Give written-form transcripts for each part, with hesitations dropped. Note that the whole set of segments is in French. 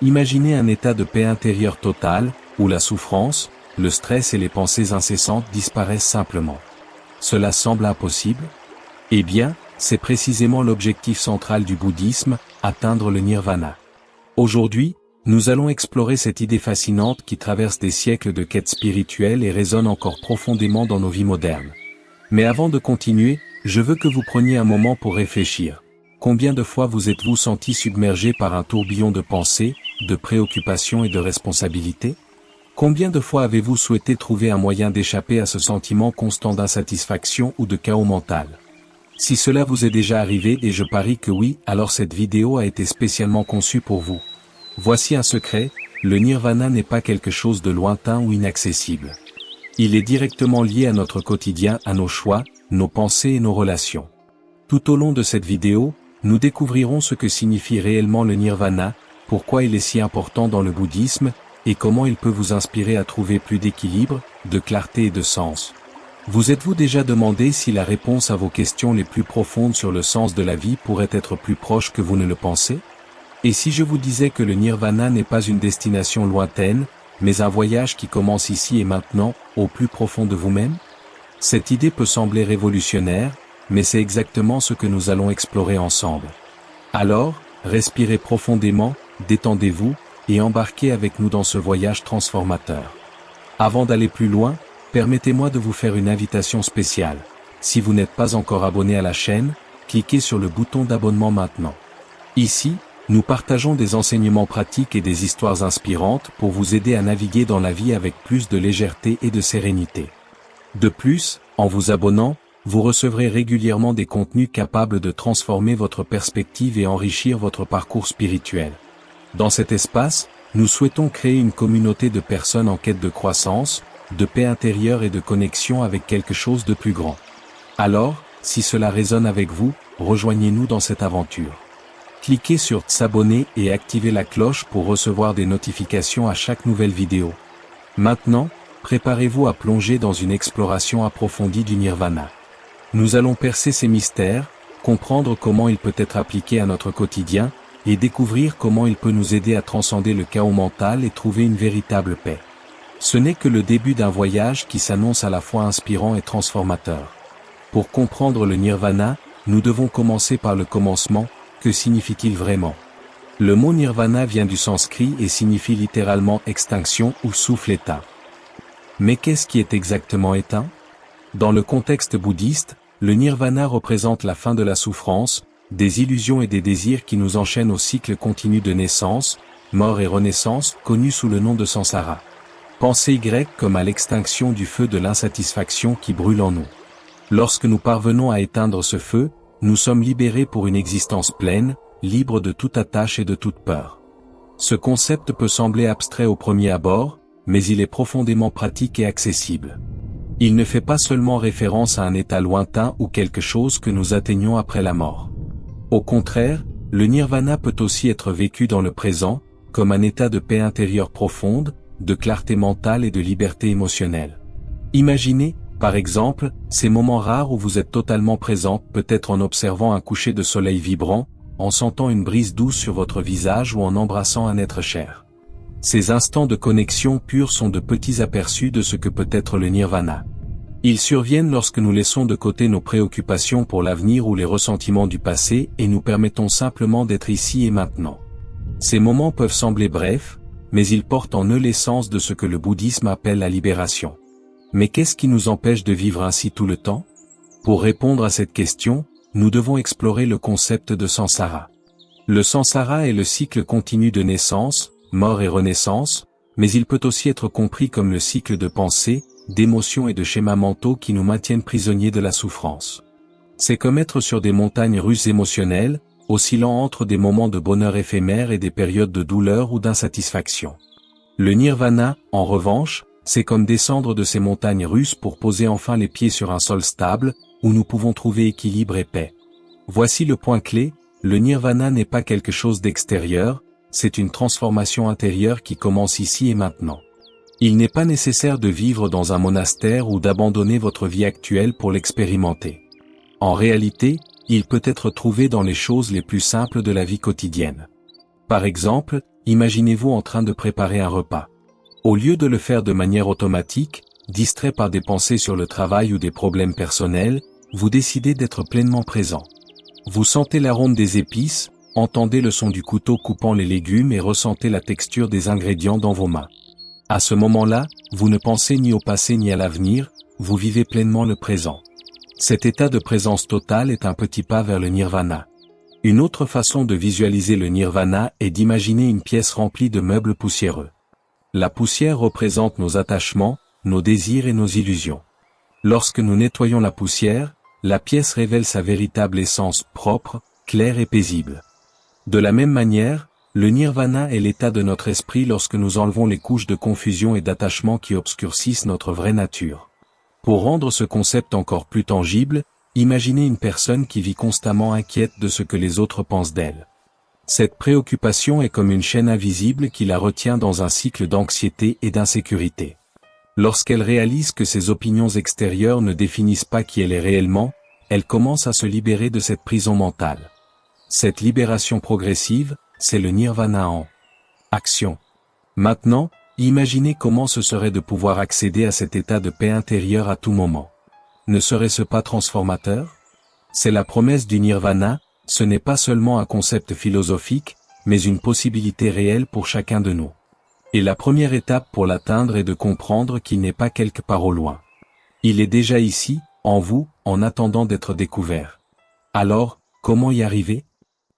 Imaginez un état de paix intérieure totale, où la souffrance, le stress et les pensées incessantes disparaissent simplement. Cela semble impossible? Eh bien, c'est précisément l'objectif central du bouddhisme, atteindre le nirvana. Aujourd'hui, nous allons explorer cette idée fascinante qui traverse des siècles de quête spirituelle et résonne encore profondément dans nos vies modernes. Mais avant de continuer, je veux que vous preniez un moment pour réfléchir. Combien de fois vous êtes-vous senti submergé par un tourbillon de pensées, de préoccupations et de responsabilités? Combien de fois avez-vous souhaité trouver un moyen d'échapper à ce sentiment constant d'insatisfaction ou de chaos mental? Si cela vous est déjà arrivé, et je parie que oui, alors cette vidéo a été spécialement conçue pour vous. Voici un secret, le nirvana n'est pas quelque chose de lointain ou inaccessible. Il est directement lié à notre quotidien, à nos choix, nos pensées et nos relations. Tout au long de cette vidéo, nous découvrirons ce que signifie réellement le nirvana, pourquoi il est si important dans le bouddhisme, et comment il peut vous inspirer à trouver plus d'équilibre, de clarté et de sens. Vous êtes-vous déjà demandé si la réponse à vos questions les plus profondes sur le sens de la vie pourrait être plus proche que vous ne le pensez? Et si je vous disais que le nirvana n'est pas une destination lointaine, mais un voyage qui commence ici et maintenant, au plus profond de vous-même? Cette idée peut sembler révolutionnaire, mais c'est exactement ce que nous allons explorer ensemble. Alors, respirez profondément, détendez-vous, et embarquez avec nous dans ce voyage transformateur. Avant d'aller plus loin, permettez-moi de vous faire une invitation spéciale. Si vous n'êtes pas encore abonné à la chaîne, cliquez sur le bouton d'abonnement maintenant. Ici, nous partageons des enseignements pratiques et des histoires inspirantes pour vous aider à naviguer dans la vie avec plus de légèreté et de sérénité. De plus, en vous abonnant, vous recevrez régulièrement des contenus capables de transformer votre perspective et enrichir votre parcours spirituel. Dans cet espace, nous souhaitons créer une communauté de personnes en quête de croissance, de paix intérieure et de connexion avec quelque chose de plus grand. Alors, si cela résonne avec vous, rejoignez-nous dans cette aventure. Cliquez sur s'abonner et activez la cloche pour recevoir des notifications à chaque nouvelle vidéo. Maintenant, préparez-vous à plonger dans une exploration approfondie du nirvana. Nous allons percer ces mystères, comprendre comment il peut être appliqué à notre quotidien, et découvrir comment il peut nous aider à transcender le chaos mental et trouver une véritable paix. Ce n'est que le début d'un voyage qui s'annonce à la fois inspirant et transformateur. Pour comprendre le nirvana, nous devons commencer par le commencement. Que signifie-t-il vraiment? Le mot nirvana vient du sanskrit et signifie littéralement extinction ou souffle éteint. Mais qu'est-ce qui est exactement éteint? Dans le contexte bouddhiste, le nirvana représente la fin de la souffrance, des illusions et des désirs qui nous enchaînent au cycle continu de naissance, mort et renaissance, connu sous le nom de samsara. Pensez grec comme à l'extinction du feu de l'insatisfaction qui brûle en nous. Lorsque nous parvenons à éteindre ce feu, nous sommes libérés pour une existence pleine, libre de toute attache et de toute peur. Ce concept peut sembler abstrait au premier abord, mais il est profondément pratique et accessible. Il ne fait pas seulement référence à un état lointain ou quelque chose que nous atteignons après la mort. Au contraire, le nirvana peut aussi être vécu dans le présent, comme un état de paix intérieure profonde, de clarté mentale et de liberté émotionnelle. Imaginez, par exemple, ces moments rares où vous êtes totalement présent, peut-être en observant un coucher de soleil vibrant, en sentant une brise douce sur votre visage ou en embrassant un être cher. Ces instants de connexion pure sont de petits aperçus de ce que peut être le nirvana. Ils surviennent lorsque nous laissons de côté nos préoccupations pour l'avenir ou les ressentiments du passé et nous permettons simplement d'être ici et maintenant. Ces moments peuvent sembler brefs, mais ils portent en eux l'essence de ce que le bouddhisme appelle la libération. Mais qu'est-ce qui nous empêche de vivre ainsi tout le temps? Pour répondre à cette question, nous devons explorer le concept de samsara. Le samsara est le cycle continu de naissance, mort et renaissance, mais il peut aussi être compris comme le cycle de pensées, d'émotions et de schémas mentaux qui nous maintiennent prisonniers de la souffrance. C'est comme être sur des montagnes russes émotionnelles, oscillant entre des moments de bonheur éphémères et des périodes de douleur ou d'insatisfaction. Le nirvana, en revanche, c'est comme descendre de ces montagnes russes pour poser enfin les pieds sur un sol stable, où nous pouvons trouver équilibre et paix. Voici le point clé, le nirvana n'est pas quelque chose d'extérieur, c'est une transformation intérieure qui commence ici et maintenant. Il n'est pas nécessaire de vivre dans un monastère ou d'abandonner votre vie actuelle pour l'expérimenter. En réalité, il peut être trouvé dans les choses les plus simples de la vie quotidienne. Par exemple, imaginez-vous en train de préparer un repas. Au lieu de le faire de manière automatique, distrait par des pensées sur le travail ou des problèmes personnels, vous décidez d'être pleinement présent. Vous sentez l'arôme des épices, entendez le son du couteau coupant les légumes et ressentez la texture des ingrédients dans vos mains. À ce moment-là, vous ne pensez ni au passé ni à l'avenir, vous vivez pleinement le présent. Cet état de présence totale est un petit pas vers le nirvana. Une autre façon de visualiser le nirvana est d'imaginer une pièce remplie de meubles poussiéreux. La poussière représente nos attachements, nos désirs et nos illusions. Lorsque nous nettoyons la poussière, la pièce révèle sa véritable essence propre, claire et paisible. De la même manière, le nirvana est l'état de notre esprit lorsque nous enlevons les couches de confusion et d'attachement qui obscurcissent notre vraie nature. Pour rendre ce concept encore plus tangible, imaginez une personne qui vit constamment inquiète de ce que les autres pensent d'elle. Cette préoccupation est comme une chaîne invisible qui la retient dans un cycle d'anxiété et d'insécurité. Lorsqu'elle réalise que ses opinions extérieures ne définissent pas qui elle est réellement, elle commence à se libérer de cette prison mentale. Cette libération progressive, c'est le nirvana en action. Maintenant, imaginez comment ce serait de pouvoir accéder à cet état de paix intérieure à tout moment. Ne serait-ce pas transformateur? C'est la promesse du nirvana, ce n'est pas seulement un concept philosophique, mais une possibilité réelle pour chacun de nous. Et la première étape pour l'atteindre est de comprendre qu'il n'est pas quelque part au loin. Il est déjà ici, en vous, en attendant d'être découvert. Alors, comment y arriver?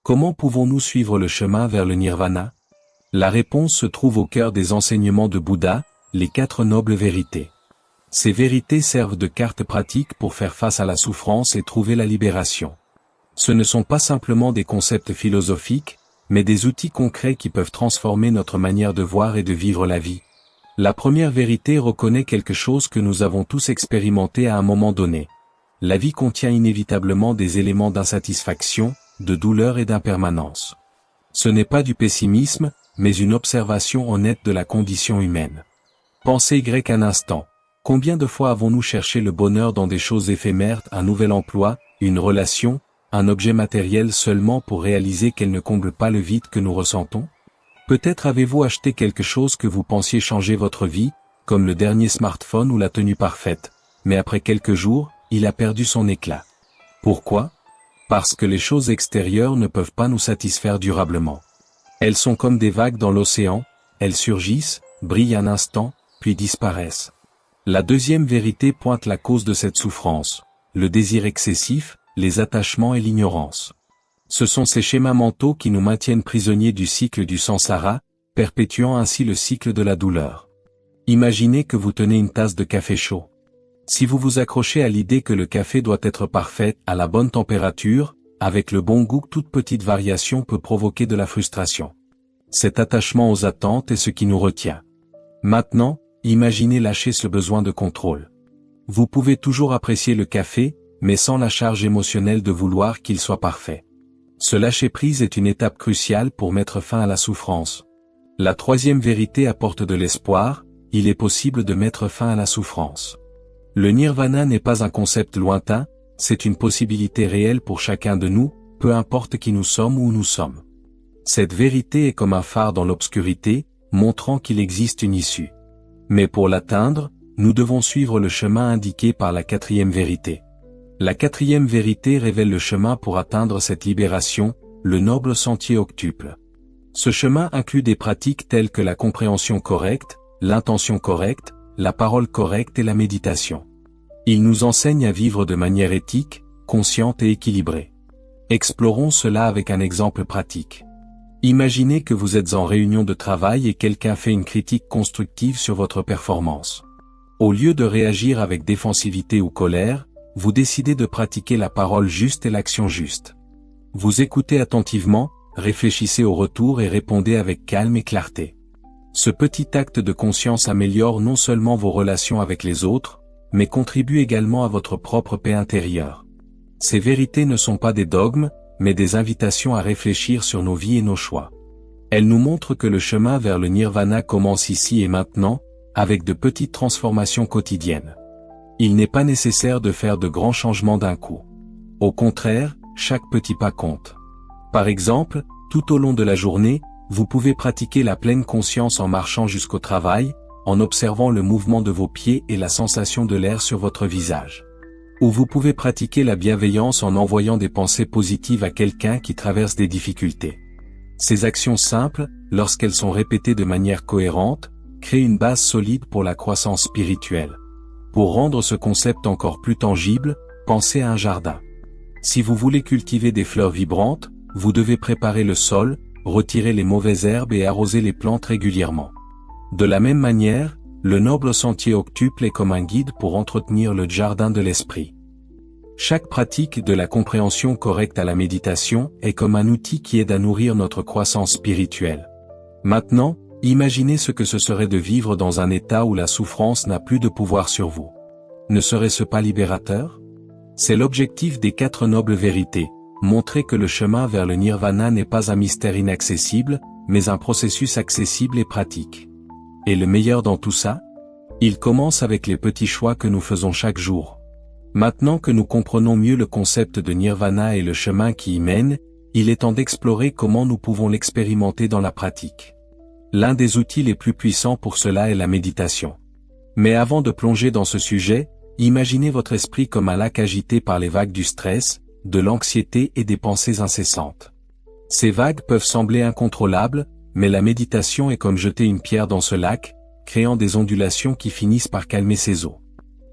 Comment pouvons-nous suivre le chemin vers le nirvana? La réponse se trouve au cœur des enseignements de Bouddha, les 4 nobles vérités. Ces vérités servent de carte pratique pour faire face à la souffrance et trouver la libération. Ce ne sont pas simplement des concepts philosophiques, mais des outils concrets qui peuvent transformer notre manière de voir et de vivre la vie. La première vérité reconnaît quelque chose que nous avons tous expérimenté à un moment donné. La vie contient inévitablement des éléments d'insatisfaction, de douleur et d'impermanence. Ce n'est pas du pessimisme, mais une observation honnête de la condition humaine. Pensez grec un instant. Combien de fois avons-nous cherché le bonheur dans des choses éphémères, un nouvel emploi, une relation, un objet matériel seulement pour réaliser qu'elle ne comble pas le vide que nous ressentons? Peut-être avez-vous acheté quelque chose que vous pensiez changer votre vie, comme le dernier smartphone ou la tenue parfaite, mais après quelques jours, il a perdu son éclat. Pourquoi? Parce que les choses extérieures ne peuvent pas nous satisfaire durablement. Elles sont comme des vagues dans l'océan, elles surgissent, brillent un instant, puis disparaissent. La deuxième vérité pointe la cause de cette souffrance, le désir excessif, les attachements et l'ignorance. Ce sont ces schémas mentaux qui nous maintiennent prisonniers du cycle du samsara, perpétuant ainsi le cycle de la douleur. Imaginez que vous tenez une tasse de café chaud. Si vous vous accrochez à l'idée que le café doit être parfait, à la bonne température, avec le bon goût, toute petite variation peut provoquer de la frustration. Cet attachement aux attentes est ce qui nous retient. Maintenant, imaginez lâcher ce besoin de contrôle. Vous pouvez toujours apprécier le café, mais sans la charge émotionnelle de vouloir qu'il soit parfait. Ce lâcher-prise est une étape cruciale pour mettre fin à la souffrance. La troisième vérité apporte de l'espoir, il est possible de mettre fin à la souffrance. Le nirvana n'est pas un concept lointain, c'est une possibilité réelle pour chacun de nous, peu importe qui nous sommes ou où nous sommes. Cette vérité est comme un phare dans l'obscurité, montrant qu'il existe une issue. Mais pour l'atteindre, nous devons suivre le chemin indiqué par la quatrième vérité. La quatrième vérité révèle le chemin pour atteindre cette libération, le noble sentier octuple. Ce chemin inclut des pratiques telles que la compréhension correcte, l'intention correcte, la parole correcte et la méditation. Il nous enseigne à vivre de manière éthique, consciente et équilibrée. Explorons cela avec un exemple pratique. Imaginez que vous êtes en réunion de travail et quelqu'un fait une critique constructive sur votre performance. Au lieu de réagir avec défensivité ou colère, vous décidez de pratiquer la parole juste et l'action juste. Vous écoutez attentivement, réfléchissez au retour et répondez avec calme et clarté. Ce petit acte de conscience améliore non seulement vos relations avec les autres, mais contribue également à votre propre paix intérieure. Ces vérités ne sont pas des dogmes, mais des invitations à réfléchir sur nos vies et nos choix. Elles nous montrent que le chemin vers le nirvana commence ici et maintenant, avec de petites transformations quotidiennes. Il n'est pas nécessaire de faire de grands changements d'un coup. Au contraire, chaque petit pas compte. Par exemple, tout au long de la journée, Vous pouvez pratiquer la pleine conscience en marchant jusqu'au travail, en observant le mouvement de vos pieds et la sensation de l'air sur votre visage. Ou vous pouvez pratiquer la bienveillance en envoyant des pensées positives à quelqu'un qui traverse des difficultés. Ces actions simples, lorsqu'elles sont répétées de manière cohérente, créent une base solide pour la croissance spirituelle. Pour rendre ce concept encore plus tangible, pensez à un jardin. Si vous voulez cultiver des fleurs vibrantes, vous devez préparer le sol, retirer les mauvaises herbes et arroser les plantes régulièrement. De la même manière, le noble sentier octuple est comme un guide pour entretenir le jardin de l'esprit. Chaque pratique de la compréhension correcte à la méditation est comme un outil qui aide à nourrir notre croissance spirituelle. Maintenant, imaginez ce que ce serait de vivre dans un état où la souffrance n'a plus de pouvoir sur vous. Ne serait-ce pas libérateur? C'est l'objectif des 4 nobles vérités, montrer que le chemin vers le nirvana n'est pas un mystère inaccessible, mais un processus accessible et pratique. Et le meilleur dans tout ça? Il commence avec les petits choix que nous faisons chaque jour. Maintenant que nous comprenons mieux le concept de nirvana et le chemin qui y mène, il est temps d'explorer comment nous pouvons l'expérimenter dans la pratique. L'un des outils les plus puissants pour cela est la méditation. Mais avant de plonger dans ce sujet, imaginez votre esprit comme un lac agité par les vagues du stress, de l'anxiété et des pensées incessantes. Ces vagues peuvent sembler incontrôlables, mais la méditation est comme jeter une pierre dans ce lac, créant des ondulations qui finissent par calmer ces eaux.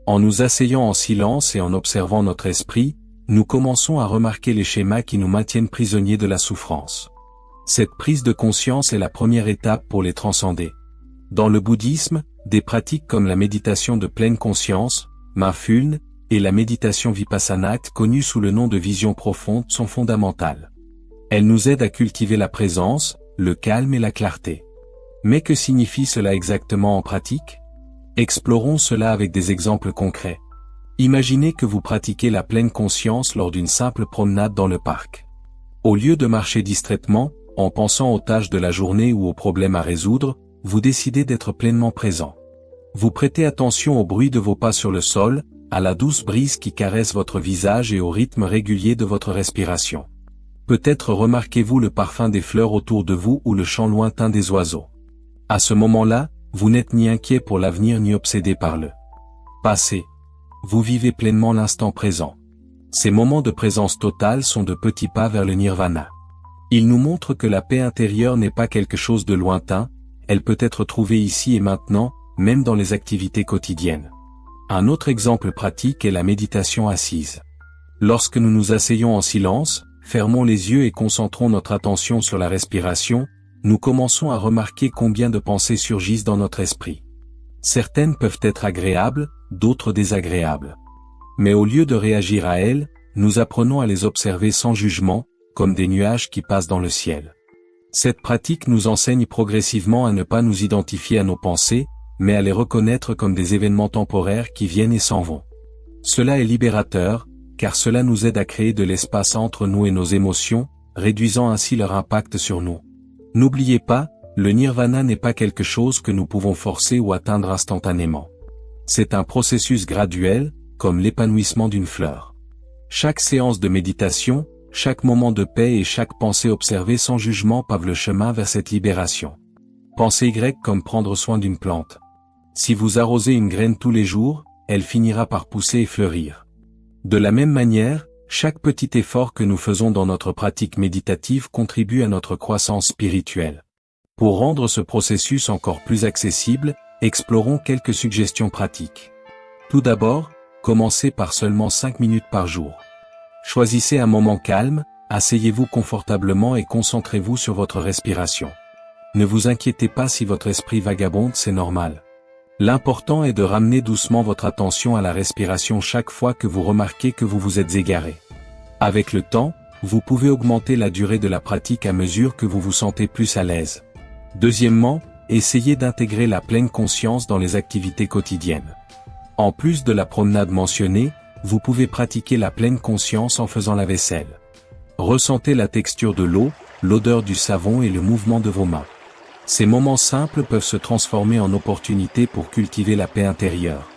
En nous asseyant en silence et en observant notre esprit, nous commençons à remarquer les schémas qui nous maintiennent prisonniers de la souffrance. Cette prise de conscience est la première étape pour les transcender. Dans le bouddhisme, des pratiques comme la méditation de pleine conscience, mindfulness, et la méditation vipassana, connue sous le nom de vision profonde, sont fondamentales. Elles nous aident à cultiver la présence, le calme et la clarté. Mais que signifie cela exactement en pratique? Explorons cela avec des exemples concrets. Imaginez que vous pratiquez la pleine conscience lors d'une simple promenade dans le parc. Au lieu de marcher distraitement, en pensant aux tâches de la journée ou aux problèmes à résoudre, vous décidez d'être pleinement présent. Vous prêtez attention au bruit de vos pas sur le sol, à la douce brise qui caresse votre visage et au rythme régulier de votre respiration. Peut-être remarquez-vous le parfum des fleurs autour de vous ou le chant lointain des oiseaux. À ce moment-là, vous n'êtes ni inquiet pour l'avenir ni obsédé par le passé. Vous vivez pleinement l'instant présent. Ces moments de présence totale sont de petits pas vers le nirvana. Ils nous montrent que la paix intérieure n'est pas quelque chose de lointain, elle peut être trouvée ici et maintenant, même dans les activités quotidiennes. Un autre exemple pratique est la méditation assise. Lorsque nous nous asseyons en silence, fermons les yeux et concentrons notre attention sur la respiration, nous commençons à remarquer combien de pensées surgissent dans notre esprit. Certaines peuvent être agréables, d'autres désagréables. Mais au lieu de réagir à elles, nous apprenons à les observer sans jugement, comme des nuages qui passent dans le ciel. Cette pratique nous enseigne progressivement à ne pas nous identifier à nos pensées, mais à les reconnaître comme des événements temporaires qui viennent et s'en vont. Cela est libérateur, car cela nous aide à créer de l'espace entre nous et nos émotions, réduisant ainsi leur impact sur nous. N'oubliez pas, le nirvana n'est pas quelque chose que nous pouvons forcer ou atteindre instantanément. C'est un processus graduel, comme l'épanouissement d'une fleur. Chaque séance de méditation, chaque moment de paix et chaque pensée observée sans jugement pavent le chemin vers cette libération. Pensez Y comme prendre soin d'une plante. Si vous arrosez une graine tous les jours, elle finira par pousser et fleurir. De la même manière, chaque petit effort que nous faisons dans notre pratique méditative contribue à notre croissance spirituelle. Pour rendre ce processus encore plus accessible, explorons quelques suggestions pratiques. Tout d'abord, commencez par seulement 5 minutes par jour. Choisissez un moment calme, asseyez-vous confortablement et concentrez-vous sur votre respiration. Ne vous inquiétez pas si votre esprit vagabonde, c'est normal. L'important est de ramener doucement votre attention à la respiration chaque fois que vous remarquez que vous vous êtes égaré. Avec le temps, vous pouvez augmenter la durée de la pratique à mesure que vous vous sentez plus à l'aise. Deuxièmement, essayez d'intégrer la pleine conscience dans les activités quotidiennes. En plus de la promenade mentionnée, vous pouvez pratiquer la pleine conscience en faisant la vaisselle. Ressentez la texture de l'eau, l'odeur du savon et le mouvement de vos mains. Ces moments simples peuvent se transformer en opportunités pour cultiver la paix intérieure.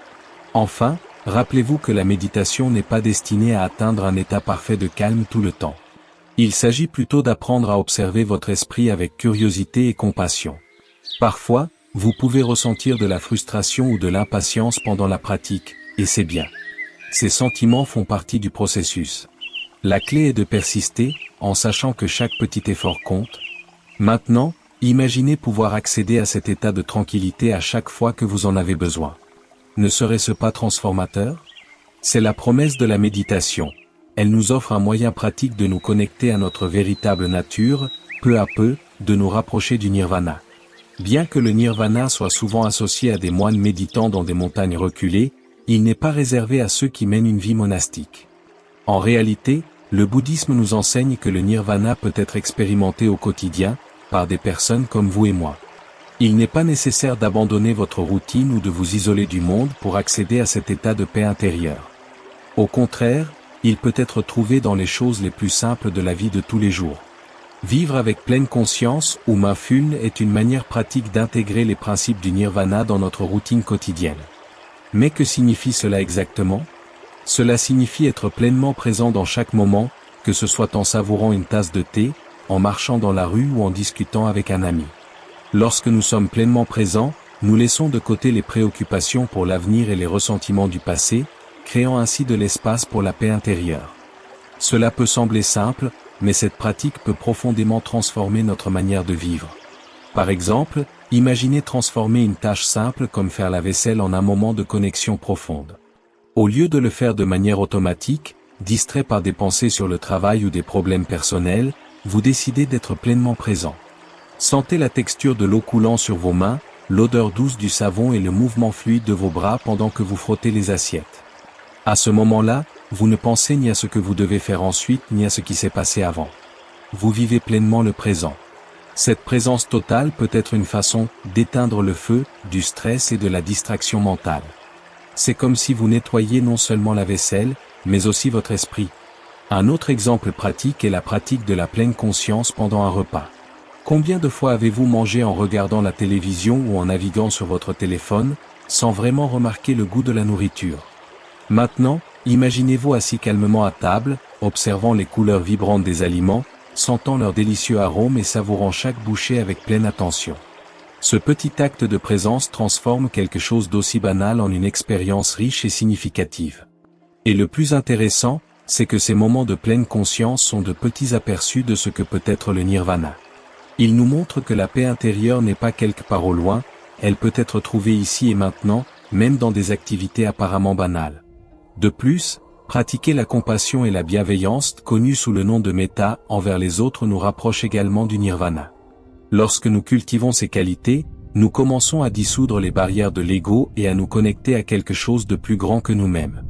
Enfin, rappelez-vous que la méditation n'est pas destinée à atteindre un état parfait de calme tout le temps. Il s'agit plutôt d'apprendre à observer votre esprit avec curiosité et compassion. Parfois, vous pouvez ressentir de la frustration ou de l'impatience pendant la pratique, et c'est bien. Ces sentiments font partie du processus. La clé est de persister, en sachant que chaque petit effort compte. Maintenant, imaginez pouvoir accéder à cet état de tranquillité à chaque fois que vous en avez besoin. Ne serait-ce pas transformateur? C'est la promesse de la méditation. Elle nous offre un moyen pratique de nous connecter à notre véritable nature, peu à peu, de nous rapprocher du nirvana. Bien que le nirvana soit souvent associé à des moines méditant dans des montagnes reculées, il n'est pas réservé à ceux qui mènent une vie monastique. En réalité, le bouddhisme nous enseigne que le nirvana peut être expérimenté au quotidien, par des personnes comme vous et moi. Il n'est pas nécessaire d'abandonner votre routine ou de vous isoler du monde pour accéder à cet état de paix intérieure. Au contraire, il peut être trouvé dans les choses les plus simples de la vie de tous les jours. Vivre avec pleine conscience ou mindfulness est une manière pratique d'intégrer les principes du nirvana dans notre routine quotidienne. Mais que signifie cela exactement? Cela signifie être pleinement présent dans chaque moment, que ce soit en savourant une tasse de thé, en marchant dans la rue ou en discutant avec un ami. Lorsque nous sommes pleinement présents, nous laissons de côté les préoccupations pour l'avenir et les ressentiments du passé, créant ainsi de l'espace pour la paix intérieure. Cela peut sembler simple, mais cette pratique peut profondément transformer notre manière de vivre. Par exemple, imaginez transformer une tâche simple comme faire la vaisselle en un moment de connexion profonde. Au lieu de le faire de manière automatique, distrait par des pensées sur le travail ou des problèmes personnels, vous décidez d'être pleinement présent. Sentez la texture de l'eau coulant sur vos mains, l'odeur douce du savon et le mouvement fluide de vos bras pendant que vous frottez les assiettes. À ce moment-là, vous ne pensez ni à ce que vous devez faire ensuite ni à ce qui s'est passé avant. Vous vivez pleinement le présent. Cette présence totale peut être une façon d'éteindre le feu, du stress et de la distraction mentale. C'est comme si vous nettoyiez non seulement la vaisselle, mais aussi votre esprit. Un autre exemple pratique est la pratique de la pleine conscience pendant un repas. Combien de fois avez-vous mangé en regardant la télévision ou en naviguant sur votre téléphone, sans vraiment remarquer le goût de la nourriture? Maintenant, imaginez-vous assis calmement à table, observant les couleurs vibrantes des aliments, sentant leur délicieux arôme et savourant chaque bouchée avec pleine attention. Ce petit acte de présence transforme quelque chose d'aussi banal en une expérience riche et significative. Et le plus intéressant, c'est que ces moments de pleine conscience sont de petits aperçus de ce que peut être le nirvana. Ils nous montrent que la paix intérieure n'est pas quelque part au loin, elle peut être trouvée ici et maintenant, même dans des activités apparemment banales. De plus, pratiquer la compassion et la bienveillance, connues sous le nom de metta, envers les autres nous rapproche également du nirvana. Lorsque nous cultivons ces qualités, nous commençons à dissoudre les barrières de l'ego et à nous connecter à quelque chose de plus grand que nous-mêmes.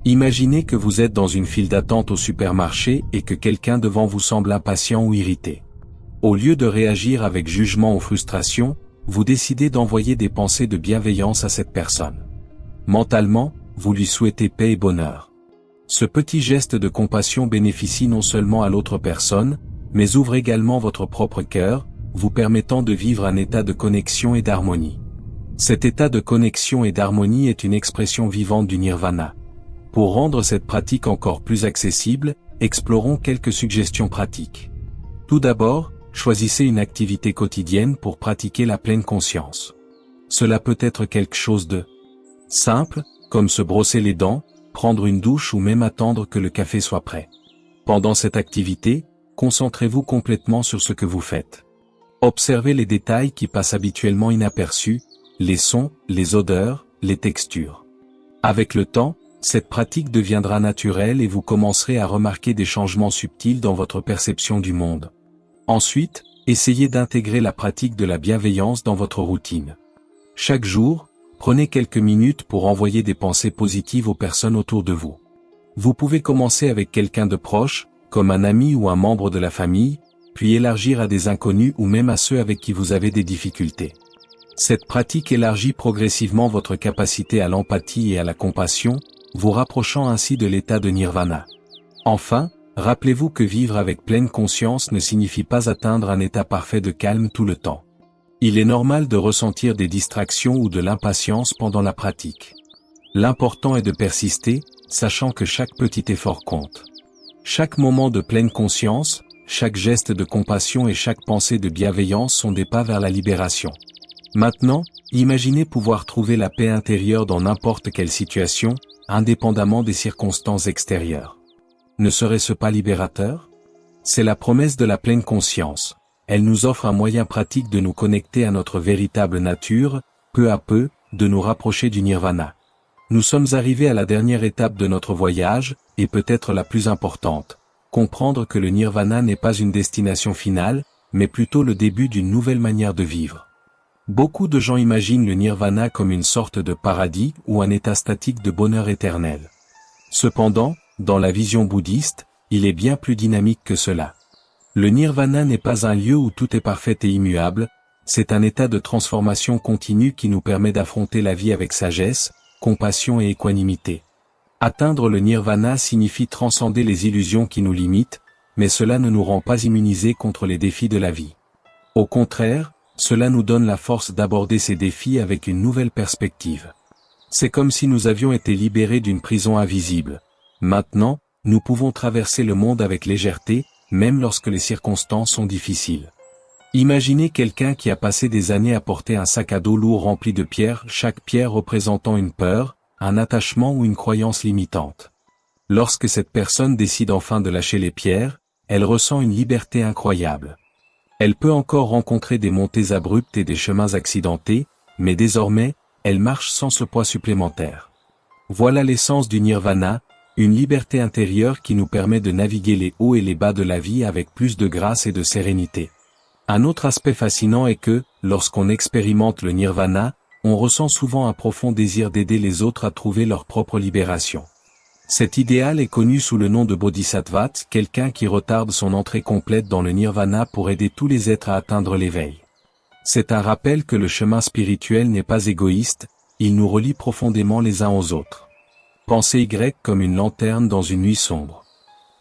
Imaginez que vous êtes dans une file d'attente au supermarché et que quelqu'un devant vous semble impatient ou irrité. Au lieu de réagir avec jugement ou frustration, vous décidez d'envoyer des pensées de bienveillance à cette personne. Mentalement, vous lui souhaitez paix et bonheur. Ce petit geste de compassion bénéficie non seulement à l'autre personne, mais ouvre également votre propre cœur, vous permettant de vivre un état de connexion et d'harmonie. Cet état de connexion et d'harmonie est une expression vivante du nirvana. Pour rendre cette pratique encore plus accessible, explorons quelques suggestions pratiques. Tout d'abord, choisissez une activité quotidienne pour pratiquer la pleine conscience. Cela peut être quelque chose de simple, comme se brosser les dents, prendre une douche ou même attendre que le café soit prêt. Pendant cette activité, concentrez-vous complètement sur ce que vous faites. Observez les détails qui passent habituellement inaperçus, les sons, les odeurs, les textures. Avec le temps, cette pratique deviendra naturelle et vous commencerez à remarquer des changements subtils dans votre perception du monde. Ensuite, essayez d'intégrer la pratique de la bienveillance dans votre routine. Chaque jour, prenez quelques minutes pour envoyer des pensées positives aux personnes autour de vous. Vous pouvez commencer avec quelqu'un de proche, comme un ami ou un membre de la famille, puis élargir à des inconnus ou même à ceux avec qui vous avez des difficultés. Cette pratique élargit progressivement votre capacité à l'empathie et à la compassion, vous rapprochant ainsi de l'état de nirvana. Enfin, rappelez-vous que vivre avec pleine conscience ne signifie pas atteindre un état parfait de calme tout le temps. Il est normal de ressentir des distractions ou de l'impatience pendant la pratique. L'important est de persister, sachant que chaque petit effort compte. Chaque moment de pleine conscience, chaque geste de compassion et chaque pensée de bienveillance sont des pas vers la libération. Maintenant, imaginez pouvoir trouver la paix intérieure dans n'importe quelle situation, indépendamment des circonstances extérieures. Ne serait-ce pas libérateur? C'est la promesse de la pleine conscience. Elle nous offre un moyen pratique de nous connecter à notre véritable nature, peu à peu, de nous rapprocher du nirvana. Nous sommes arrivés à la dernière étape de notre voyage, et peut-être la plus importante. Comprendre que le nirvana n'est pas une destination finale, mais plutôt le début d'une nouvelle manière de vivre. Beaucoup de gens imaginent le nirvana comme une sorte de paradis ou un état statique de bonheur éternel. Cependant, dans la vision bouddhiste, il est bien plus dynamique que cela. Le nirvana n'est pas un lieu où tout est parfait et immuable, c'est un état de transformation continue qui nous permet d'affronter la vie avec sagesse, compassion et équanimité. Atteindre le nirvana signifie transcender les illusions qui nous limitent, mais cela ne nous rend pas immunisés contre les défis de la vie. Au contraire, cela nous donne la force d'aborder ces défis avec une nouvelle perspective. C'est comme si nous avions été libérés d'une prison invisible. Maintenant, nous pouvons traverser le monde avec légèreté, même lorsque les circonstances sont difficiles. Imaginez quelqu'un qui a passé des années à porter un sac à dos lourd rempli de pierres, chaque pierre représentant une peur, un attachement ou une croyance limitante. Lorsque cette personne décide enfin de lâcher les pierres, elle ressent une liberté incroyable. Elle peut encore rencontrer des montées abruptes et des chemins accidentés, mais désormais, elle marche sans ce poids supplémentaire. Voilà l'essence du nirvana, une liberté intérieure qui nous permet de naviguer les hauts et les bas de la vie avec plus de grâce et de sérénité. Un autre aspect fascinant est que, lorsqu'on expérimente le nirvana, on ressent souvent un profond désir d'aider les autres à trouver leur propre libération. Cet idéal est connu sous le nom de bodhisattva, quelqu'un qui retarde son entrée complète dans le nirvana pour aider tous les êtres à atteindre l'éveil. C'est un rappel que le chemin spirituel n'est pas égoïste, il nous relie profondément les uns aux autres. Pensez Y comme une lanterne dans une nuit sombre.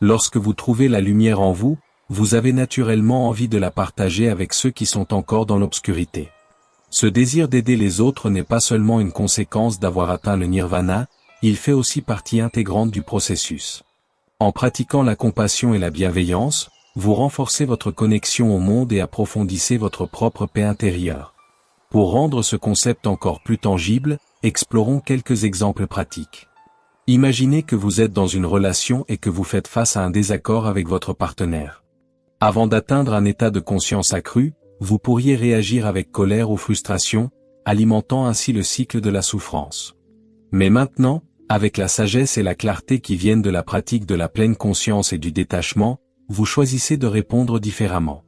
Lorsque vous trouvez la lumière en vous, vous avez naturellement envie de la partager avec ceux qui sont encore dans l'obscurité. Ce désir d'aider les autres n'est pas seulement une conséquence d'avoir atteint le nirvana, il fait aussi partie intégrante du processus. En pratiquant la compassion et la bienveillance, vous renforcez votre connexion au monde et approfondissez votre propre paix intérieure. Pour rendre ce concept encore plus tangible, explorons quelques exemples pratiques. Imaginez que vous êtes dans une relation et que vous faites face à un désaccord avec votre partenaire. Avant d'atteindre un état de conscience accru, vous pourriez réagir avec colère ou frustration, alimentant ainsi le cycle de la souffrance. Mais maintenant, avec la sagesse et la clarté qui viennent de la pratique de la pleine conscience et du détachement, vous choisissez de répondre différemment.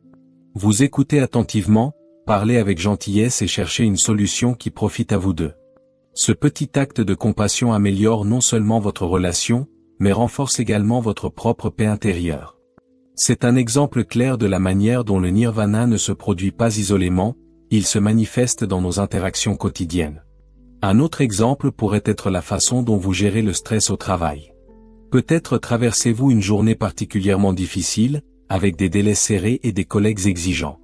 Vous écoutez attentivement, parlez avec gentillesse et cherchez une solution qui profite à vous deux. Ce petit acte de compassion améliore non seulement votre relation, mais renforce également votre propre paix intérieure. C'est un exemple clair de la manière dont le nirvana ne se produit pas isolément, il se manifeste dans nos interactions quotidiennes. Un autre exemple pourrait être la façon dont vous gérez le stress au travail. Peut-être traversez-vous une journée particulièrement difficile, avec des délais serrés et des collègues exigeants.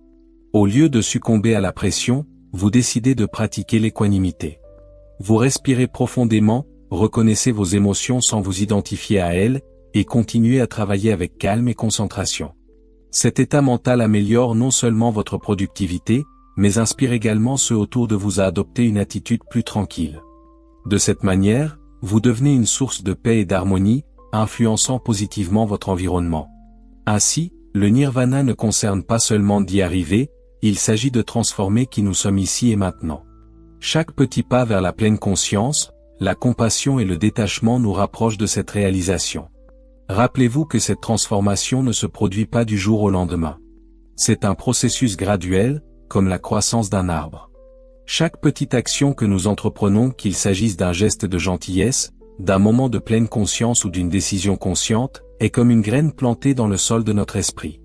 Au lieu de succomber à la pression, vous décidez de pratiquer l'équanimité. Vous respirez profondément, reconnaissez vos émotions sans vous identifier à elles, et continuez à travailler avec calme et concentration. Cet état mental améliore non seulement votre productivité, mais inspire également ceux autour de vous à adopter une attitude plus tranquille. De cette manière, vous devenez une source de paix et d'harmonie, influençant positivement votre environnement. Ainsi, le nirvana ne concerne pas seulement d'y arriver, il s'agit de transformer qui nous sommes ici et maintenant. Chaque petit pas vers la pleine conscience, la compassion et le détachement nous rapprochent de cette réalisation. Rappelez-vous que cette transformation ne se produit pas du jour au lendemain. C'est un processus graduel, comme la croissance d'un arbre. Chaque petite action que nous entreprenons, qu'il s'agisse d'un geste de gentillesse, d'un moment de pleine conscience ou d'une décision consciente, est comme une graine plantée dans le sol de notre esprit.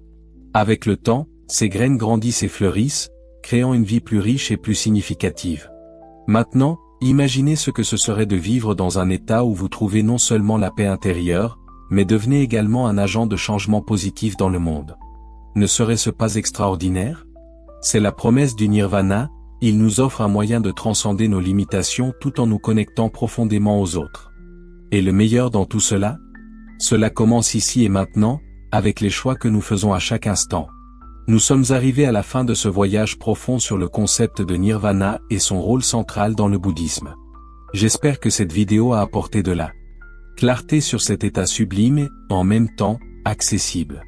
Avec le temps, ces graines grandissent et fleurissent, créant une vie plus riche et plus significative. Maintenant, imaginez ce que ce serait de vivre dans un état où vous trouvez non seulement la paix intérieure, mais devenez également un agent de changement positif dans le monde. Ne serait-ce pas extraordinaire? C'est la promesse du nirvana, il nous offre un moyen de transcender nos limitations tout en nous connectant profondément aux autres. Et le meilleur dans tout cela? Cela commence ici et maintenant, avec les choix que nous faisons à chaque instant. Nous sommes arrivés à la fin de ce voyage profond sur le concept de Nirvana et son rôle central dans le bouddhisme. J'espère que cette vidéo a apporté de la clarté sur cet état sublime et, en même temps, accessible.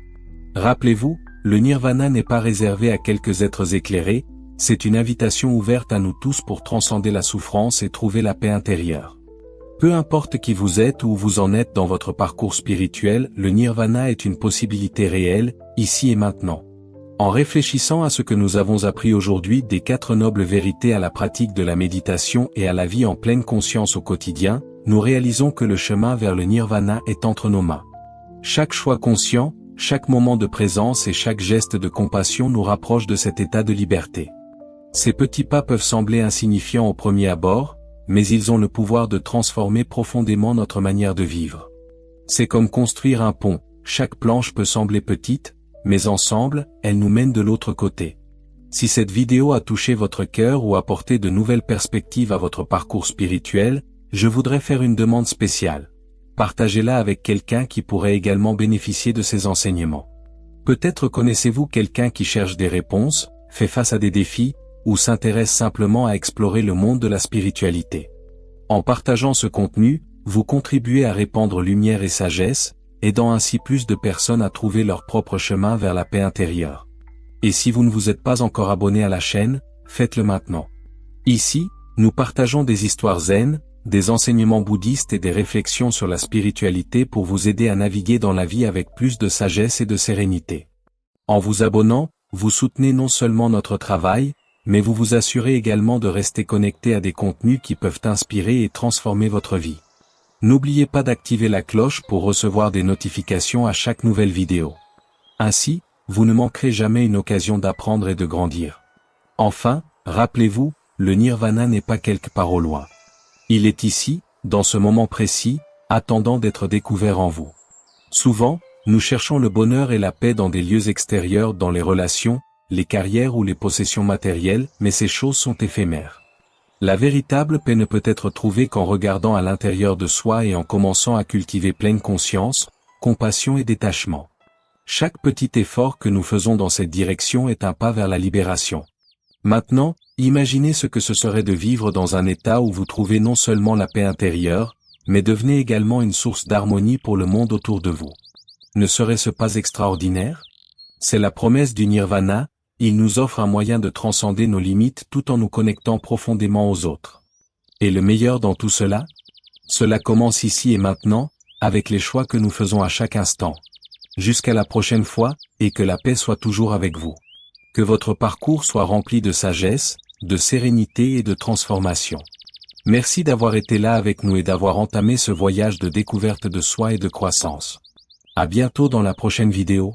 Rappelez-vous, le Nirvana n'est pas réservé à quelques êtres éclairés, c'est une invitation ouverte à nous tous pour transcender la souffrance et trouver la paix intérieure. Peu importe qui vous êtes ou où vous en êtes dans votre parcours spirituel, le Nirvana est une possibilité réelle, ici et maintenant. En réfléchissant à ce que nous avons appris aujourd'hui des 4 nobles vérités à la pratique de la méditation et à la vie en pleine conscience au quotidien, nous réalisons que le chemin vers le Nirvana est entre nos mains. Chaque choix conscient, chaque moment de présence et chaque geste de compassion nous rapproche de cet état de liberté. Ces petits pas peuvent sembler insignifiants au premier abord, mais ils ont le pouvoir de transformer profondément notre manière de vivre. C'est comme construire un pont, chaque planche peut sembler petite, mais ensemble, elle nous mène de l'autre côté. Si cette vidéo a touché votre cœur ou apporté de nouvelles perspectives à votre parcours spirituel, je voudrais faire une demande spéciale. Partagez-la avec quelqu'un qui pourrait également bénéficier de ces enseignements. Peut-être connaissez-vous quelqu'un qui cherche des réponses, fait face à des défis, ou s'intéresse simplement à explorer le monde de la spiritualité. En partageant ce contenu, vous contribuez à répandre lumière et sagesse, aidant ainsi plus de personnes à trouver leur propre chemin vers la paix intérieure. Et si vous ne vous êtes pas encore abonné à la chaîne, faites-le maintenant. Ici, nous partageons des histoires zen, des enseignements bouddhistes et des réflexions sur la spiritualité pour vous aider à naviguer dans la vie avec plus de sagesse et de sérénité. En vous abonnant, vous soutenez non seulement notre travail, mais vous vous assurez également de rester connecté à des contenus qui peuvent inspirer et transformer votre vie. N'oubliez pas d'activer la cloche pour recevoir des notifications à chaque nouvelle vidéo. Ainsi, vous ne manquerez jamais une occasion d'apprendre et de grandir. Enfin, rappelez-vous, le Nirvana n'est pas quelque part au loin. Il est ici, dans ce moment précis, attendant d'être découvert en vous. Souvent, nous cherchons le bonheur et la paix dans des lieux extérieurs, dans les relations, les carrières ou les possessions matérielles, mais ces choses sont éphémères. La véritable paix ne peut être trouvée qu'en regardant à l'intérieur de soi et en commençant à cultiver pleine conscience, compassion et détachement. Chaque petit effort que nous faisons dans cette direction est un pas vers la libération. Maintenant, imaginez ce que ce serait de vivre dans un état où vous trouvez non seulement la paix intérieure, mais devenez également une source d'harmonie pour le monde autour de vous. Ne serait-ce pas extraordinaire? C'est la promesse du Nirvana. Il nous offre un moyen de transcender nos limites tout en nous connectant profondément aux autres. Et le meilleur dans tout cela? Cela commence ici et maintenant, avec les choix que nous faisons à chaque instant. Jusqu'à la prochaine fois, et que la paix soit toujours avec vous. Que votre parcours soit rempli de sagesse, de sérénité et de transformation. Merci d'avoir été là avec nous et d'avoir entamé ce voyage de découverte de soi et de croissance. À bientôt dans la prochaine vidéo.